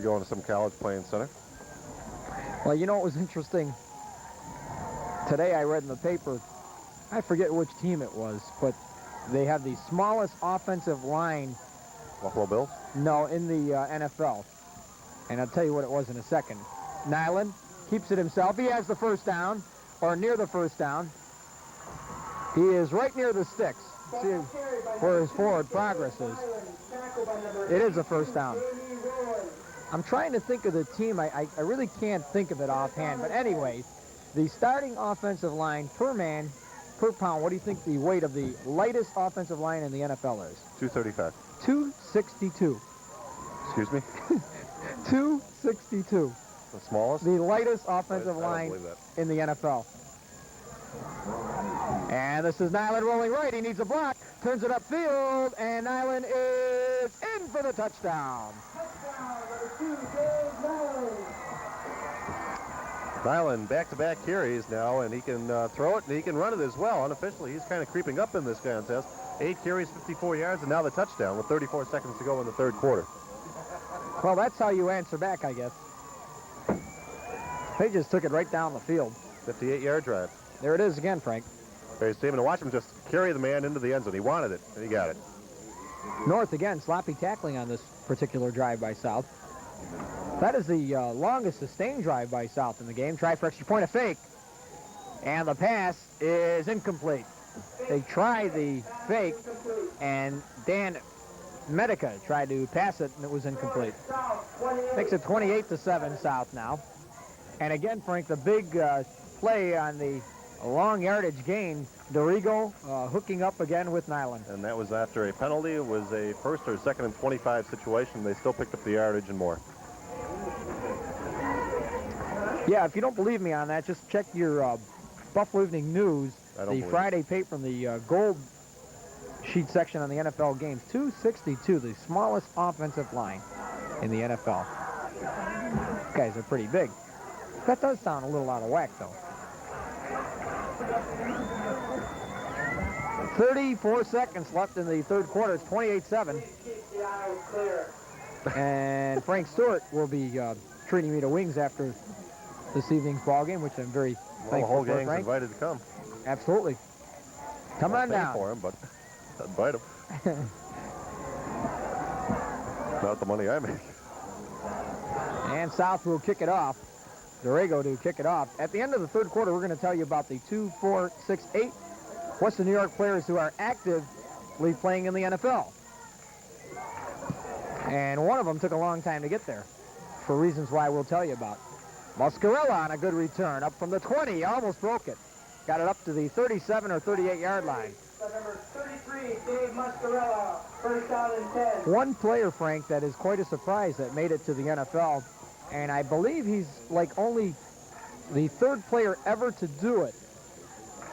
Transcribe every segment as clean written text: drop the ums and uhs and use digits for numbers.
Going to some college playing center. Well, you know, it was interesting. Today I read in the paper, I forget which team it was, but they have the smallest offensive line. Buffalo Bills? No, in the NFL. And I'll tell you what it was in a second. Nyland keeps it himself. He has the first down, or near the first down. He is right near the sticks. See where his forward progress is. It is a first down. I'm trying to think of the team. I really can't think of it offhand. But anyway, the starting offensive line per man, per pound, what do you think the weight of the lightest offensive line in the NFL is? 235. 262. Excuse me? 262. The smallest? The lightest offensive I line don't believe in the NFL. And this is Nyland rolling right. He needs a block. Turns it upfield, and Nyland is in for the touchdown. Nyland back-to-back carries now, and he can throw it and he can run it as well. Unofficially, he's kind of creeping up in this contest. 8 carries, 54 yards, and now the touchdown with 34 seconds to go in the third quarter. Well, that's how you answer back, I guess. They just took it right down the field. 58-yard drive. There it is again, Frank. Very Stephen, to watch him just carry the man into the end zone. He wanted it, and he got it. North again, sloppy tackling on this particular drive by South. That is the longest sustained drive by South in the game. Try for extra point, a fake. And the pass is incomplete. They tried the fake, and Dan Medica tried to pass it, and it was incomplete. Makes it 28-7 South now. And again, Frank, the big play on the long yardage gain, Dorigo hooking up again with Nyland. And that was after a penalty. It was a first or second and 25 situation. They still picked up the yardage and more. Yeah, if you don't believe me on that, just check your Buffalo Evening News, the Friday paper from the gold sheet section on the NFL games. 262, the smallest offensive line in the NFL. Guys are pretty big. That does sound a little out of whack, though. 34 seconds left in the third quarter. It's 28-7. And Frank Stewart will be treating me to wings after this evening's ball game, which I'm very thankful the whole for, gang's Frank. invited to come. Absolutely. Come on down. For him, but invite him. Not the money I make. And South will kick it off. Dorigo to kick it off. At the end of the third quarter, we're going to tell you about the 2, 4, 6, 8 Western New York players who are actively playing in the NFL. And one of them took a long time to get there, for reasons why we'll tell you about. Muscarella on a good return, up from the 20, almost broke it. Got it up to the 37 or 38-yard line. Number 33, Dave Muscarella, first down and 10. One player, Frank, that is quite a surprise that made it to the NFL, and I believe he's like only the third player ever to do it,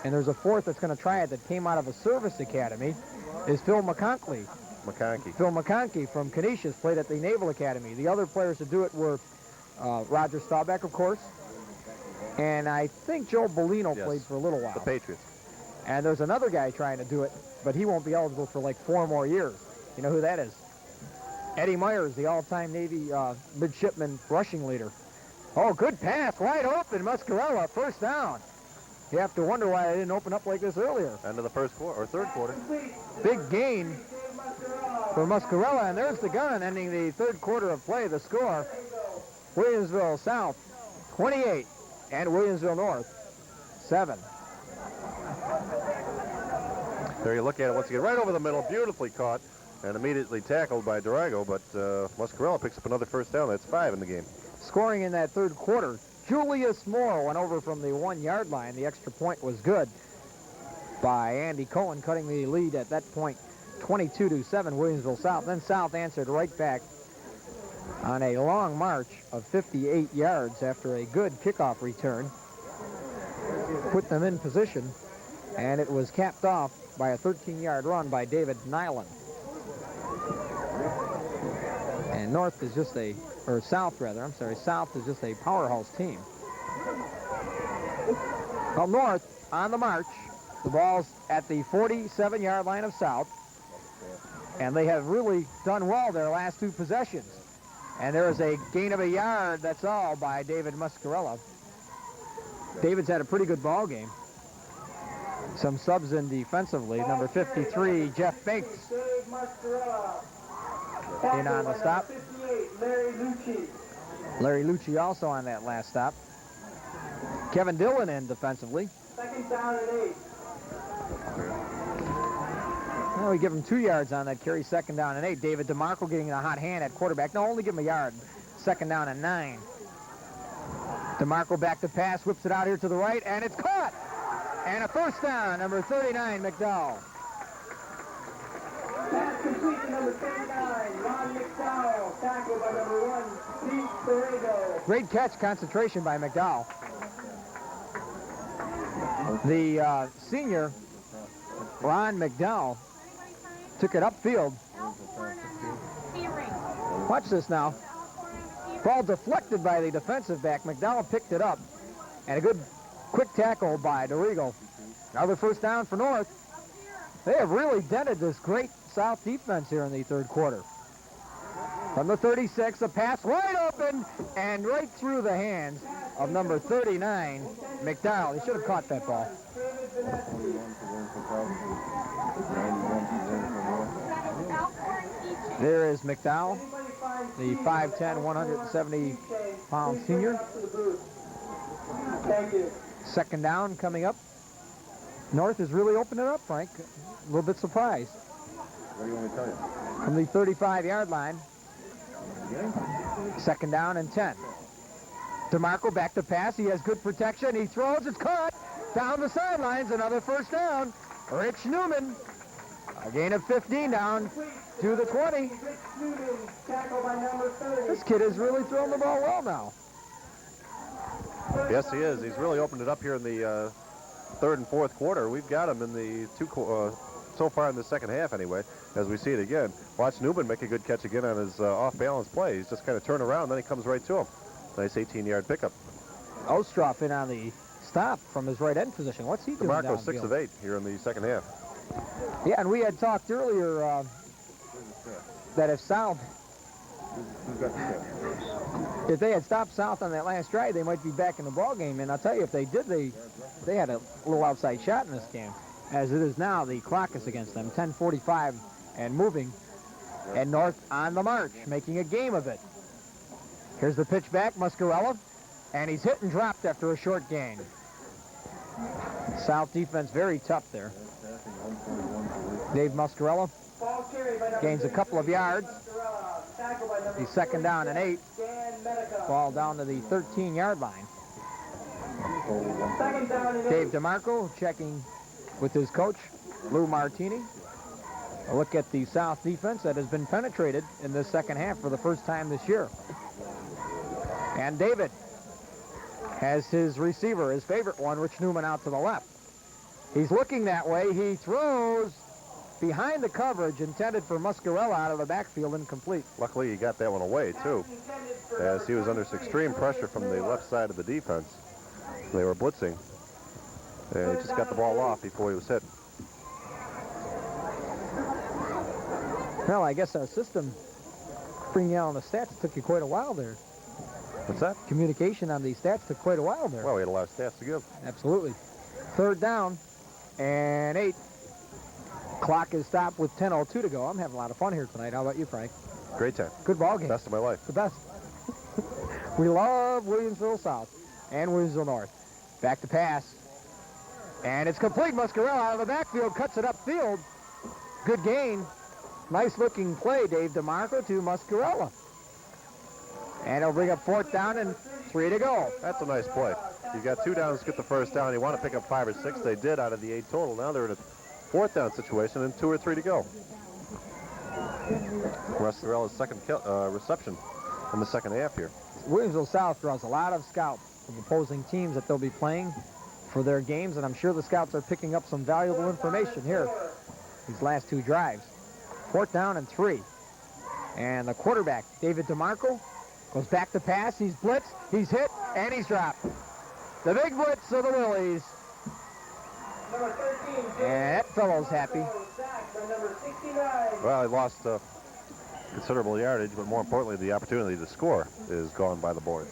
and there's a fourth that's going to try it that came out of a service academy, is Phil McConkey. Phil McConkey from Canisius played at the Naval Academy. The other players to do it were Roger Staubach, of course, and I think Joe Bellino played for a little while. The Patriots. And there's another guy trying to do it, but he won't be eligible for like 4 more years. You know who that is? Eddie Myers, the all-time Navy midshipman rushing leader. Oh, good pass, wide open, Muscarella, first down. You have to wonder why I didn't open up like this earlier. End of the first quarter, or third quarter. Big gain for Muscarella, and there's the gun ending the third quarter of play. The score, Williamsville South 28 and Williamsville North 7. There you look at it once again, right over the middle, beautifully caught and immediately tackled by Dorigo, but Muscarella picks up another first down. That's 5 in the game. Scoring in that third quarter, Julius Moore went over from the 1-yard line. The extra point was good by Andy Cohen, cutting the lead at that point 22-7, Williamsville South. Then South answered right back on a long march of 58 yards after a good kickoff return. Put them in position, and it was capped off by a 13-yard run by David Nyland. And North is just a, or South rather, I'm sorry, South is just a powerhouse team. Well, North on the march. The ball's at the 47-yard line of South. And they have really done well their last 2 possessions. And there is a gain of a yard, that's all, by David Muscarella. David's had a pretty good ball game. Some subs in defensively. Number 53, Jeff Bates. Dave Muscarella. In on the stop. 58, Larry Lucci. Larry Lucci also on that last stop. Kevin Dillon in defensively. Second down and 8. Well, we give him 2 yards on that carry, second down and 8. David DeMarco getting a hot hand at quarterback. No, only give him a yard. Second down and 9. DeMarco back to pass, whips it out here to the right, and it's caught. And a first down, number 39, McDowell. Pass complete to number 39, Ron McDowell. Tackled by number 1, Pete Ferrego. Great catch, concentration by McDowell. The senior, Ron McDowell, took it upfield. Watch this now. Ball deflected by the defensive back. McDowell picked it up. And a good quick tackle by DeRigo. Another first down for North. They have really dented this great South defense here in the third quarter. From the 36, a pass wide open and right through the hands of number 39, McDowell. He should have caught that ball. There is McDowell, the 5'10", 170-pound senior. Thank you. Second down coming up. North has really opened it up, Frank. A little bit surprised. What do you want me to tell you? From the 35-yard line. Second down and 10. DeMarco back to pass. He has good protection. He throws. It's caught. Down the sidelines. Another first down. Rich Newman. A gain of 15 down to the 20. Rich Newman, tackled by number 30. This kid has really thrown the ball well now. Yes, he is. He's really opened it up here in the third and fourth quarter. We've got him in the so far in the second half anyway, as we see it again. Watch Newman make a good catch again on his off-balance play. He's just kind of turned around, then he comes right to him. Nice 18-yard pickup. Ostroff in on the stop from his right end position. What's he doing DeMarco downfield? 6 of 8 here in the second half. Yeah, and we had talked earlier that if South, if they had stopped South on that last drive, they might be back in the ball game. And I'll tell you, if they did, they had a little outside shot in this game. As it is now, the clock is against them. 10:45 and moving. And North on the march, making a game of it. Here's the pitch back, Muscarella. And he's hit and dropped after a short gain. South defense very tough there. Dave Muscarella Ball carried by number gains a couple of yards. Muscarella, tackled by number The second down and 8. Dan Medica. Ball down to the 13-yard line. Second down and 8. Dave DeMarco checking with his coach, Lou Martini. A look at the South defense that has been penetrated in this second half for the first time this year. And David has his receiver, his favorite one, Rich Newman, out to the left. He's looking that way. He throws behind the coverage intended for Muscarella out of the backfield, incomplete. Luckily, he got that one away, too, as he was under extreme pressure from the left side of the defense. They were blitzing, and he just got the ball off before he was hit. Well, I guess our system, bringing out on the stats, took you quite a while there. What's that? Communication on the stats took quite a while there. Well, we had a lot of stats to give. Absolutely. Third down and 8. Clock is stopped with 10:02 to go. I'm having a lot of fun here tonight. How about you, Frank? Great time. Good ball game. Best of my life. The best. We love Williamsville South and Williamsville North. Back to pass. And it's complete. Muscarella out of the backfield, cuts it upfield. Good gain. Nice looking play, Dave DeMarco to Muscarella. And it'll bring up fourth down and 3 to go. That's a nice play. You got 2 downs, get the first down. You want to pick up 5 or 6. They did out of the 8 total. Now they're in a fourth down situation and 2 or 3 to go. Muscarella's second reception in the second half here. Williamsville South draws a lot of scouts from opposing teams that they'll be playing for their games, and I'm sure the scouts are picking up some valuable information here these last 2 drives. Fourth down and 3. And the quarterback, David DeMarco, goes back to pass. He's blitzed, he's hit, and he's dropped. The big blitz of the Willies. Number 13, And that fellow's happy. sacked by number 69. Well, he lost considerable yardage, but more importantly, the opportunity to score is gone by the board.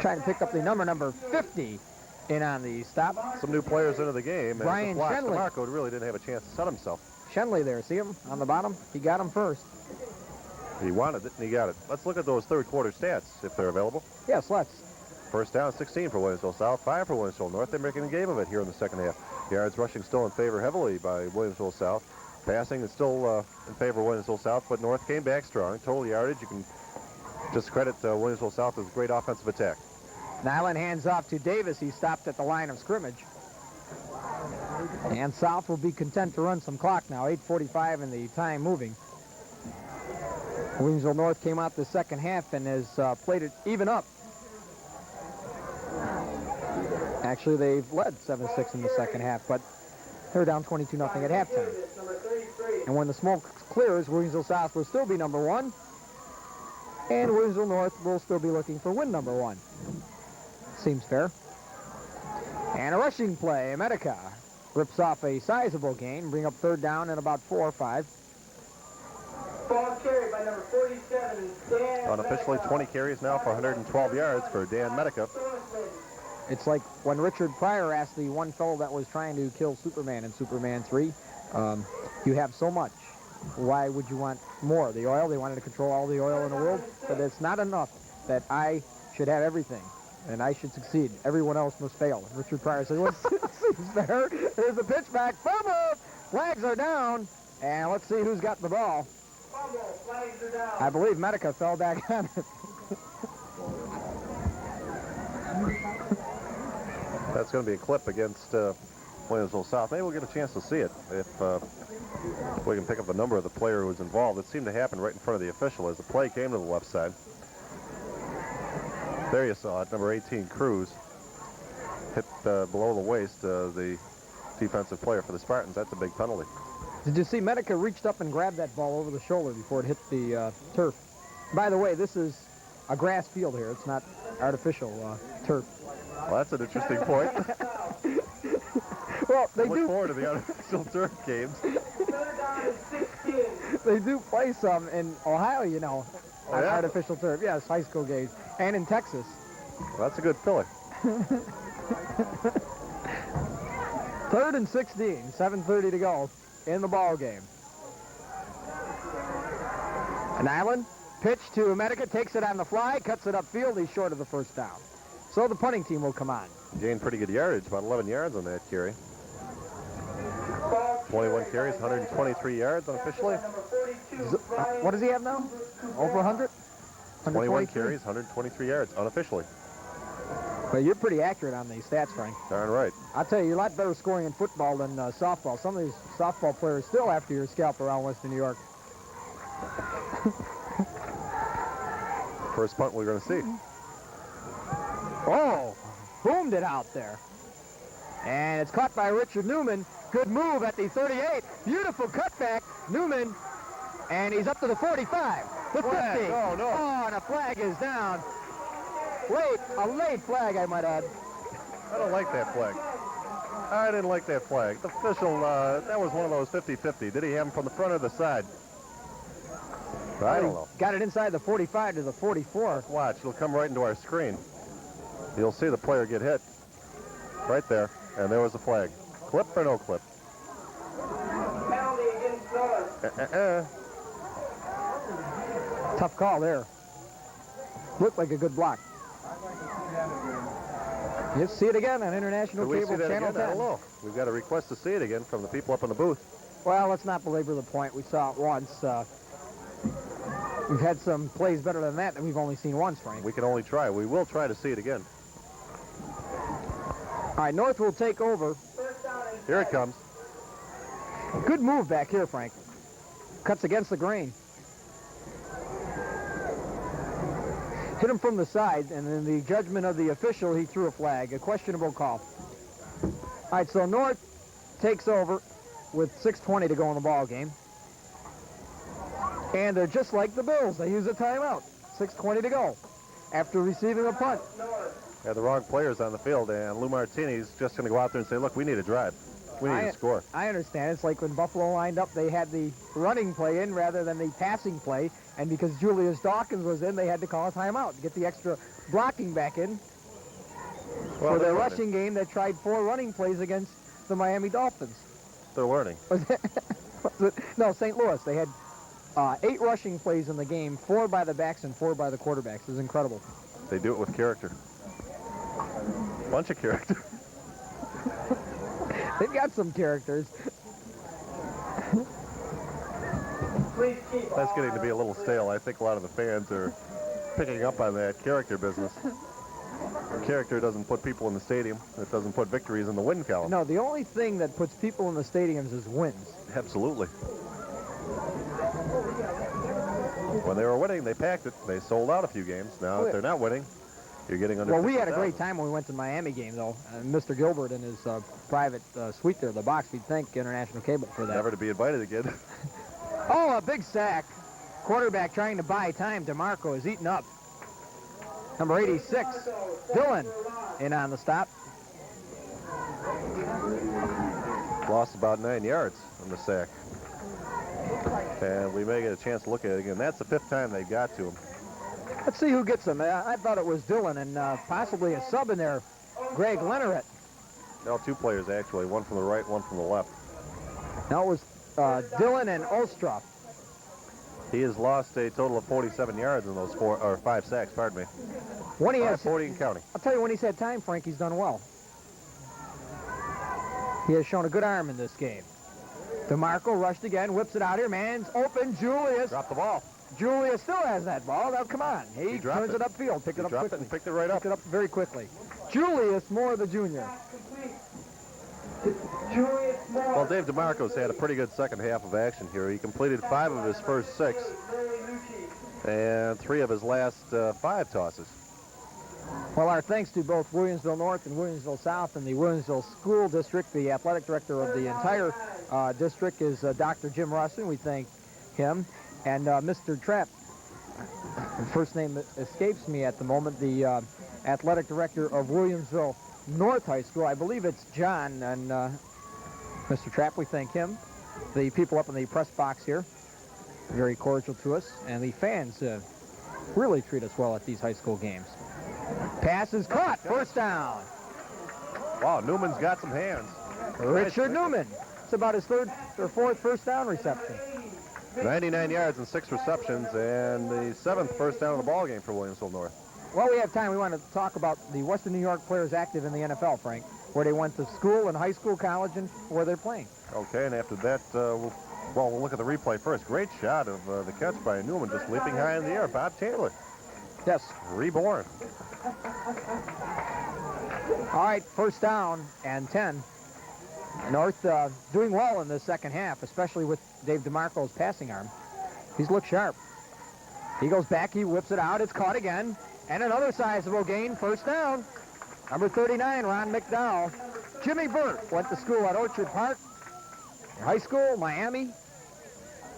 Trying to pick up the number 50 in on the stop. Some new players into the game. Brian and Shenley. DeMarco really didn't have a chance to set himself. Shenley there, see him on the bottom? He got him first. He wanted it, and he got it. Let's look at those third quarter stats, if they're available. Yes, let's. First down, 16 for Williamsville South, 5 for Williamsville North. They're making a game of it here in the second half. Yards rushing still in favor heavily by Williamsville South. Passing is still in favor of Williamsville South, but North came back strong. Total yardage, you can just credit Williamsville South as a great offensive attack. Nyland hands off to Davis. He stopped at the line of scrimmage. And South will be content to run some clock now. 8:45 and the time moving. Williamsville North came out the second half and has played it even up. Actually, they've led 7-6 in the second half, but they're down 22-0 at halftime. And when the smoke clears, Williamsville South will still be number 1, and Williamsville North will still be looking for win number 1. Seems fair. And a rushing play. Medica rips off a sizable gain, bring up third down in about 4 or 5. Ball carried by number 47, Dan Unofficially, Medica. 20 carries now for 112 yards for Dan Medica. It's like when Richard Pryor asked the one fellow that was trying to kill Superman in Superman 3, you have so much. Why would you want more? The oil, they wanted to control all the oil in the world, but it's not enough that I should have everything, and I should succeed. Everyone else must fail. And Richard Pryor said, well, seems fair. There's the pitch back. Fumble! Flags are down, and let's see who's got the ball. Fumble, flags are down. I believe Medica fell back on it. That's going to be a clip against Williamsville South. Maybe we'll get a chance to see it if we can pick up the number of the player who was involved. It seemed to happen right in front of the official as the play came to the left side. There you saw it, number 18, Cruz, hit below the waist the defensive player for the Spartans. That's a big penalty. Did you see Medica reached up and grabbed that ball over the shoulder before it hit the turf? By the way, this is a grass field here. It's not artificial turf. Well, that's an interesting point. Well, they Look do. forward to the artificial turf games. Third down and 16. They do play some in Ohio, you know, Oh, on yeah? artificial turf. Yes, high school games, and in Texas. Well, that's a good filler. 3rd and 16, 7:30 to go in the ball game. And Island pitch to Medica, takes it on the fly, cuts it upfield. He's short of the first down. So the punting team will come on. Gained pretty good yardage, about 11 yards on that carry. 21 carries, 123 yards unofficially. Number 42, What does he have now? Over 100? 21 carries, 123 yards unofficially. But you're pretty accurate on these stats, Frank. Darn right. I'll tell you, you're a lot better scoring in football than softball. Some of these softball players still after your scalp around Western New York. First punt we're going to see. Oh, boomed it out there. And it's caught by Richard Newman. Good move at the 38. Beautiful cutback. Newman, and he's up to the 45. The 50. Oh, no. Oh, and a flag is down. A late flag, I might add. I don't like that flag. I didn't like that flag. The official, that was one of those 50-50. Did he have him from the front or the side? I don't know. Got it inside the 45 to the 44. Watch, it'll come right into our screen. You'll see the player get hit. Right there. And there was the flag. Clip or no clip? penalty against North. Tough call there. Looked like a good block. Let's see it again on International Did we see Cable that Channel again? I 10. don't know. We've got a request to see it again from the people up in the booth. Well, let's not belabor the point. We saw it once. We've had some plays better than that we've only seen once, Frank. We can only try. We will try to see it again. All right, North will take over. First down and Here it comes. Good move back here, Frank. Cuts against the grain. Hit him from the side, and in the judgment of the official, he threw a flag, a questionable call. All right, so North takes over with 6:20 to go in the ball game. And they're just like the Bills. They use a timeout. 6:20 to go after receiving a punt. Had the wrong players on the field, and Lou Martini's just going to go out there and say, look, we need a drive. We need to score. I understand. It's like when Buffalo lined up, they had the running play in rather than the passing play. And because Julius Dawkins was in, they had to call a timeout to get the extra blocking back in for their rushing game that tried 4 running plays against the Miami Dolphins. They're learning. No, St. Louis. They had 8 rushing plays in the game, 4 by the backs and 4 by the quarterbacks. It was incredible. They do it with character. Bunch of character. They've got some characters. That's getting to be a little stale. I think a lot of the fans are picking up on that character business. Character doesn't put people in the stadium. It doesn't put victories in the win column. No, the only thing that puts people in the stadiums is wins. Absolutely. When they were winning, they packed it. They sold out a few games. Now, if they're not winning, you're getting under. Well, we had a great time when we went to the Miami game, though. Mr. Gilbert in his private suite there, the box, we'd thank International Cable for that. Never to be invited again. Oh, a big sack. Quarterback trying to buy time. DeMarco is eaten up. Number 86, Dillon, in on the stop. Lost about 9 yards on the sack. And we may get a chance to look at it again. That's the 5th time they got to him. Let's see who gets him. I thought it was Dillon and possibly a sub in there, Greg Lenneret. No, 2 players, actually. One from the right, one from the left. No, it was Dillon and Ostroff. He has lost a total of 47 yards in those 5 sacks, pardon me. When he has 40 and counting. I'll tell you, when he's had time, Frank, he's done well. He has shown a good arm in this game. DeMarco rushed again, whips it out here. Man's open. Julius. Dropped the ball. Julius still has that ball. Now, come on. He turns it upfield. Picked it up quickly. Picked it right up. Picked it up very quickly. Julius Moore, the junior. Well, Dave DeMarco's had a pretty good second half of action here. He completed 5 of his first 6 and 3 of his last 5 tosses. Well, our thanks to both Williamsville North and Williamsville South and the Williamsville School District. The athletic director of the entire district is Dr. Jim Russin. We thank him. And Mr. Trapp, first name escapes me at the moment, the athletic director of Williamsville North High School. I believe it's John. And Mr. Trapp, we thank him. The people up in the press box here, very cordial to us. And the fans really treat us well at these high school games. Pass is caught. First down. Wow, Newman's got some hands. Richard Newman. It's about his 3rd or 4th first down reception. 99 yards and 6 receptions, and the 7th first down of the ball game for Williamsville North. Well, we have time. We want to talk about the Western New York players active in the NFL, Frank, where they went to school and high school, college, and where they're playing. Okay, and after that, we'll look at the replay first. Great shot of the catch by Newman, just leaping high in the air. Bob Taylor. Yes. Reborn. All right, first down and 10. North doing well in the second half, especially with Dave DeMarco's passing arm. He's looked sharp. He goes back, he whips it out, it's caught again, and another sizable gain, first down. Number 39, Ron McDowell. Jimmy Burt went to school at Orchard Park, high school, Miami,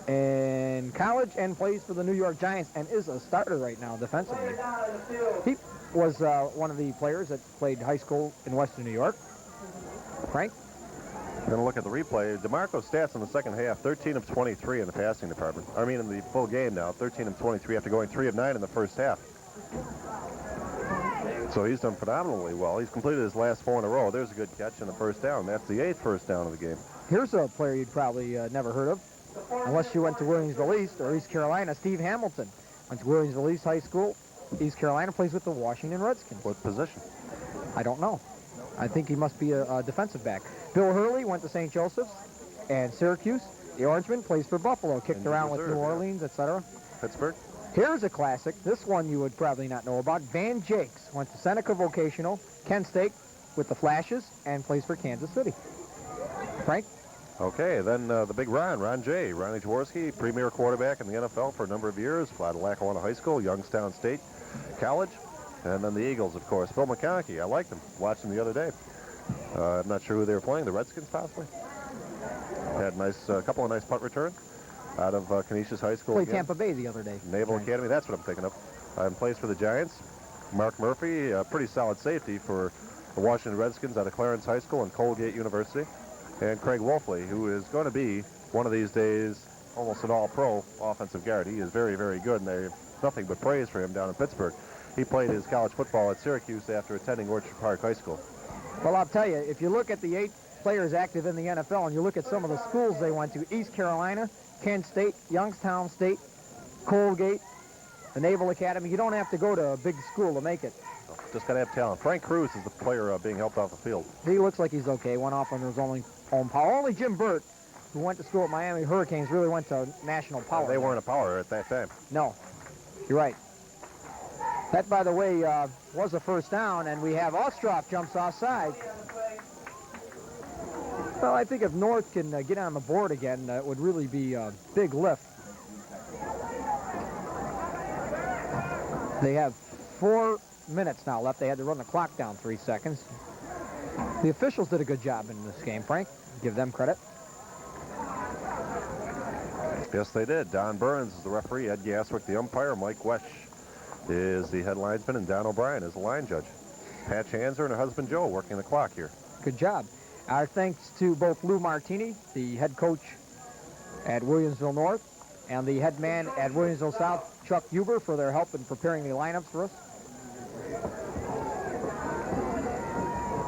and college, and plays for the New York Giants, and is a starter right now defensively. He was one of the players that played high school in Western New York. Frank? Going to look at the replay. DeMarco's stats in the second half, 13 of 23 in the passing department. I mean, in the full game now, 13 of 23 after going 3 of 9 in the first half. So he's done phenomenally well. He's completed his last 4 in a row. There's a good catch and a first down. That's the 8th first down of the game. Here's a player you'd probably never heard of, unless you went to Williamsville East or East Carolina. Steve Hamilton went to Williamsville East High School. East Carolina, plays with the Washington Redskins. What position? I don't know. I think he must be a defensive back. Bill Hurley went to St. Joseph's and Syracuse. The Orangeman plays for Buffalo, kicked around with New Orleans, etc. Pittsburgh. Here's a classic. This one you would probably not know about. Van Jakes went to Seneca Vocational, Kent State with the Flashes, and plays for Kansas City. Frank? Okay, then the big Ron J. Ronnie Jaworski, premier quarterback in the NFL for a number of years, out of Lackawanna High School, Youngstown State College, and then the Eagles, of course. Phil McConkey, I liked him. Watched him the other day. I'm not sure who they were playing, the Redskins possibly. Had a couple of nice punt returns out of Canisius High School. Played Tampa Bay the other day. Naval Academy, that's what I'm thinking of. And plays for the Giants. Mark Murphy, a pretty solid safety for the Washington Redskins out of Clarence High School and Colgate University. and Craig Wolfley, who is going to be one of these days almost an all-pro offensive guard. He is very, very good, and they have nothing but praise for him down in Pittsburgh. He played his college football at Syracuse after attending Orchard Park High School. Well, I'll tell you, if you look at the 8 players active in the NFL and you look at some of the schools they went to, East Carolina, Kent State, Youngstown State, Colgate, the Naval Academy, you don't have to go to a big school to make it. Just got to have talent. Frank Cruz is the player being helped off the field. He looks like he's okay. Went off on his own power. Only Jim Burt, who went to school at Miami Hurricanes, really went to national power. They weren't a power at that time. No, you're right. That, by the way, was a first down, and we have Ostrov jumps offside. Well, I think if North can get on the board again, it would really be a big lift. They have 4 minutes now left. They had to run the clock down 3 seconds. The officials did a good job in this game, Frank. Give them credit. Yes, they did. Don Burns is the referee, Ed Gaswick the umpire, Mike Wesch is the head linesman, and Don O'Brien is the line judge. Pat Chanzer and her husband Joe working the clock here. Good job. Our thanks to both Lou Martini, the head coach at Williamsville North, and the head man at Williamsville South, Chuck Huber, for their help in preparing the lineups for us.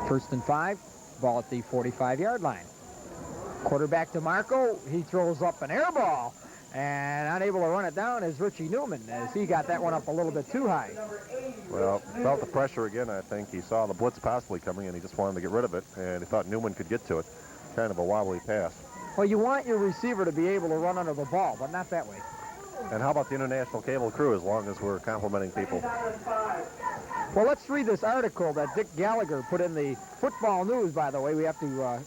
1st and 5, ball at the 45-yard line. Quarterback DeMarco, he throws up an air ball, and unable to run it down is Richie Newman, as he got that one up a little bit too high. Well, felt the pressure again, I think. He saw the blitz possibly coming, and he just wanted to get rid of it, and he thought Newman could get to it. Kind of a wobbly pass. Well, you want your receiver to be able to run under the ball, but not that way. And how about the International Cable Crew, as long as we're complimenting people? Well, let's read this article that Dick Gallagher put in the Football News, by the way. We have to, a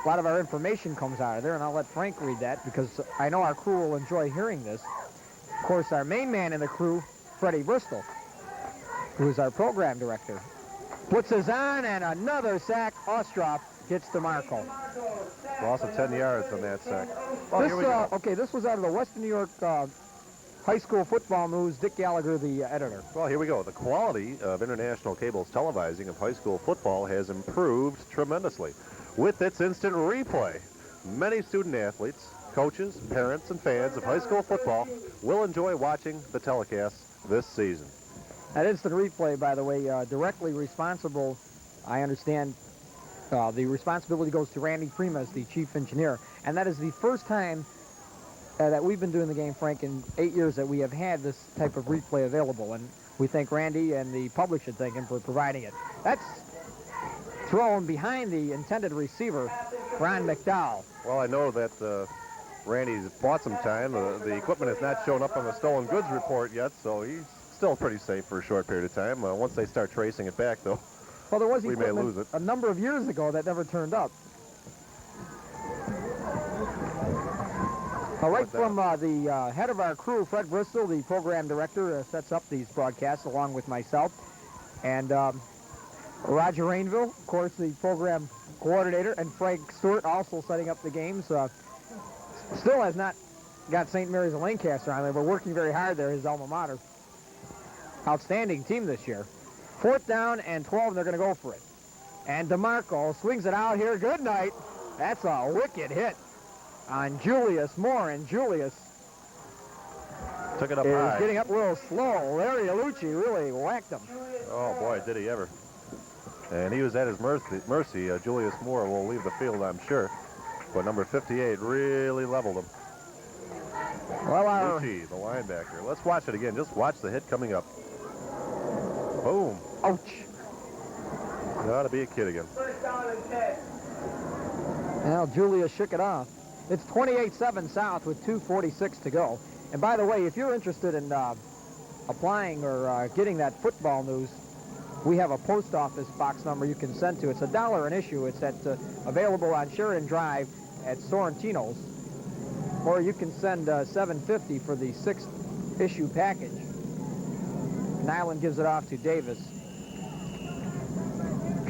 lot of our information comes out of there, and I'll let Frank read that because I know our crew will enjoy hearing this. Of course, our main man in the crew, Freddie Bristol, who is our program director. Blitzes on, and another sack. Ostrov gets DeMarco. Loss of 10 yards on that sack. Well, This, here we go. okay, this was out of the Western New York High School Football News. Dick Gallagher, the editor. Well, here we go. The quality of International Cable's televising of high school football has improved tremendously with its instant replay. Many student athletes, coaches, parents, and fans of high school football will enjoy watching the telecast this season. That instant replay, by the way, directly responsible, I understand, the responsibility goes to Randy Primas, the chief engineer. And that is the first time that we've been doing the game, Frank, in 8 years that we have had this type of replay available. And we thank Randy, and the public should thank him for providing it. That's thrown behind the intended receiver, Ron McDowell. Well, I know that Randy's bought some time. The equipment has not shown up on the stolen goods report yet, so he's still pretty safe for a short period of time. Once they start tracing it back, though, Well, there was we may lose it. a number of years ago that never turned up. Right from the head of our crew, Fred Bristol, the program director, sets up these broadcasts along with myself. And Roger Rainville, of course, the program coordinator, and Frank Stewart also setting up the games. Still has not got St. Mary's of Lancaster on there, but working very hard there, his alma mater. Outstanding team this year. 4th down and 12, and they're going to go for it. And DeMarco swings it out here. Good night. That's a wicked hit on Julius Moore, and Julius Took it up is high. getting up real slow. Larry Alucci really whacked him. Oh, boy, did he ever. And he was at his mercy. Julius Moore will leave the field, I'm sure. But number 58 really leveled him. Well, our... Lucci, the linebacker. Let's watch it again. Just watch the hit coming up. Boom. Ouch. Ought to be a kid again. First down and 10. Well, Julius shook it off. It's 28-7 South with 2:46 to go. And by the way, if you're interested in applying or getting that football news, we have a post office box number you can send to. It's $1 an issue. It's available on Sheridan Drive at Sorrentino's. Or you can send $7.50 for the 6th issue package. Nyland gives it off to Davis.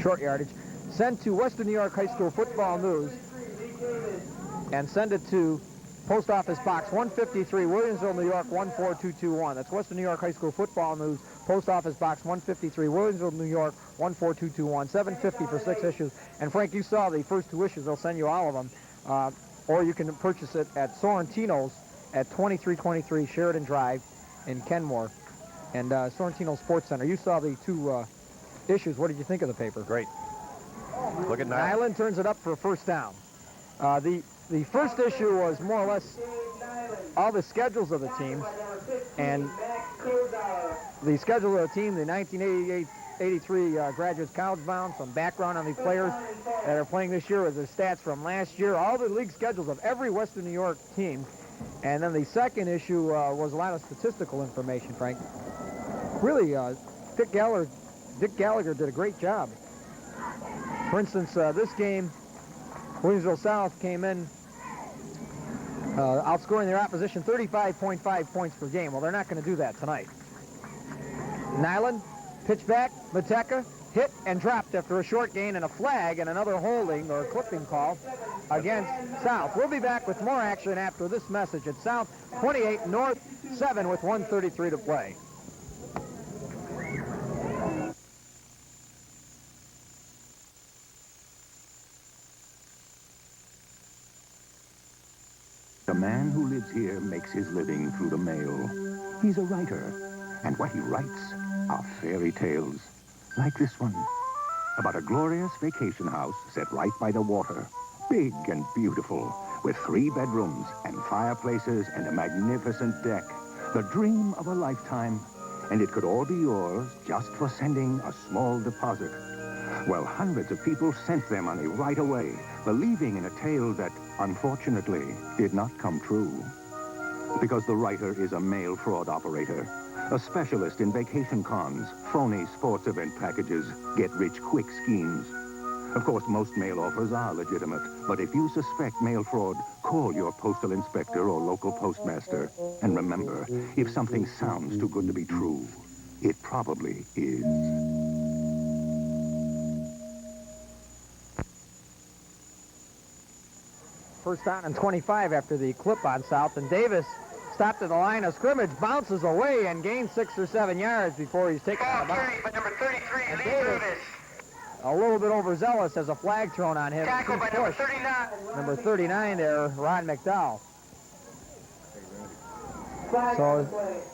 Short yardage. Send to Western New York High School Football News and send it to Post Office Box 153, Williamsville, New York 14221. That's Western New York High School Football News. Post Office Box 153, Williamsville, New York 14221. $7.50 for 6 issues. And Frank, you saw the first 2 issues. They'll send you all of them. Or you can purchase it at Sorrentino's at 2323 Sheridan Drive in Kenmore. And Sorrentino Sports Center. You saw the 2 issues. What did you think of the paper? Great. Look at Nyland. Nyland turns it up for a first down. The first issue was more or less all the schedules of the teams, and the schedule of the team, the 1988-83 graduates college bound, some background on the players that are playing this year with their stats from last year, all the league schedules of every Western New York team. And then the second issue was a lot of statistical information, Frank. Really, Dick Gallagher did a great job. For instance, this game, Williamsville South came in outscoring their opposition 35.5 points per game. Well, they're not going to do that tonight. Nyland, pitch back, Mateka, hit and dropped after a short gain and a flag and another holding or clipping call against South. We'll be back with more action after this message at South 28, North 7 with 1:33 to play. The man who lives here makes his living through the mail. He's a writer, and what he writes are fairy tales, like this one, about a glorious vacation house set right by the water, big and beautiful, with 3 bedrooms and fireplaces and a magnificent deck, the dream of a lifetime, and it could all be yours just for sending a small deposit. Well, hundreds of people sent their money right away, believing in a tale that, unfortunately, did not come true. Because the writer is a mail fraud operator, a specialist in vacation cons, phony sports event packages, get-rich-quick schemes. Of course, most mail offers are legitimate, but if you suspect mail fraud, call your postal inspector or local postmaster. And remember, if something sounds too good to be true, it probably is. First down and 25 after the clip on South, and Davis stopped at the line of scrimmage, bounces away and gains 6 or 7 yards before he's taken out of bounds. By number 33, And Lee Davis, Davis. a little bit overzealous, has a flag thrown on him. Tackle by number Push. 39. Number 39 there, Ron McDowell. So,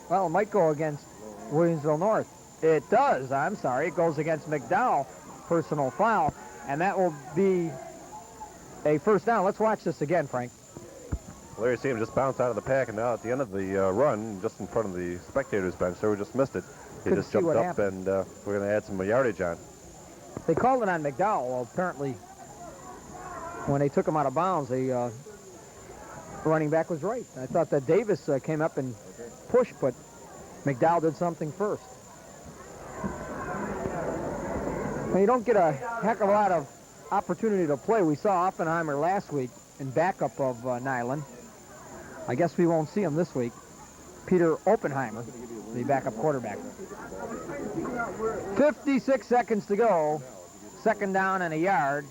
well, it might go against Williamsville North. It does, I'm sorry. It goes against McDowell, personal foul, and that will be a first down. Let's watch this again, Frank. Well, there you see him just bounce out of the pack, and now at the end of the run, just in front of the spectators' bench, so we just missed it. He Couldn't just see jumped what up, happened. and we're going to add some yardage on. They called it on McDowell. Well, apparently, when they took him out of bounds, the running back was right. I thought that Davis came up and pushed, but McDowell did something first. Now, you don't get a heck of a lot of opportunity to play. We saw Oppenheimer last week in backup of Nyland. I guess we won't see him this week. Peter Oppenheimer, the backup quarterback. 56 seconds to go. Second down and a yard.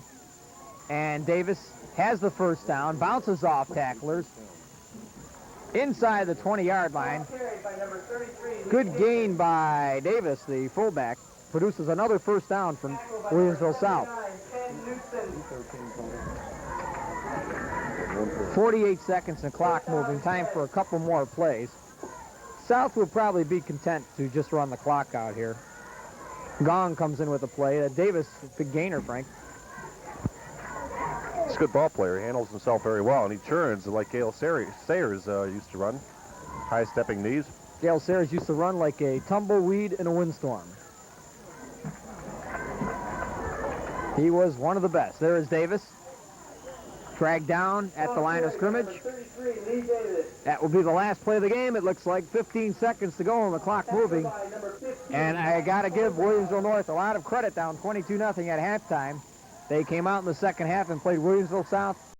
And Davis has the first down, bounces off tacklers inside the 20-yard line. Good gain by Davis, the fullback. Produces another first down from Williamsville South. 48 seconds and clock moving. Time for a couple more plays. South will probably be content to just run the clock out here. Gong comes in with a play. Davis, big gainer, Frank. He's a good ball player. He handles himself very well, and he churns like Gale Sayers used to run. High-stepping knees. Gale Sayers used to run like a tumbleweed in a windstorm. He was one of the best. There is Davis. Dragged down at the line of scrimmage. That will be the last play of the game. It looks like 15 seconds to go and the clock moving. And I got to give Williamsville North a lot of credit, down 22-0 at halftime. They came out in the second half and played Williamsville South